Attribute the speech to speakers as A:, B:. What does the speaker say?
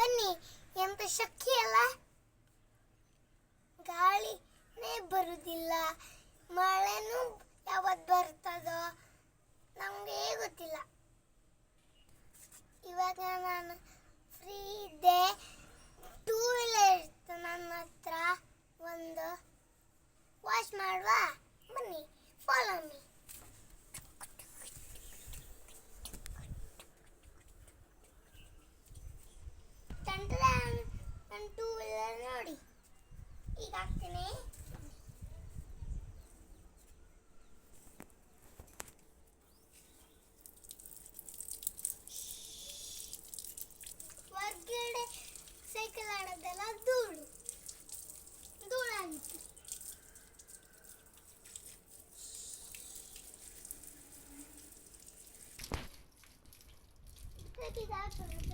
A: ಬನ್ನಿ. ಎಂತ ಶಕ್ತಿ ಅಲ್ಲ, ಗಾಳಿನೇ ಬರುವುದಿಲ್ಲ, ಮಳೆನೂ ಯಾವತ್ತು ಬರ್ತದೋ ನಮಗೆ ಗೊತ್ತಿಲ್ಲ. ಇವಾಗ ನಾನು ಫ್ರೀ ಇದ್ದೆ, ಟೂ ವೀಲರ್ ಇತ್ತು ನನ್ನ ಹತ್ರ, ಒಂದು ವಾಶ್ ಮಾಡುವ. ಬನ್ನಿ, ಫಾಲೋ ಮೀ. ನನ್ನ ಟೂ ವೀಲರ್ ನೋಡಿ, ಈಗ ಹಾಕ್ತೀನಿ. ಹೊರಗಡೆ ಸೈಕಲ್ ಆಡೋದೆಲ್ಲ ಧೂಳಾಗಿತ್ತು. ಇದು ಹಾಕೋದು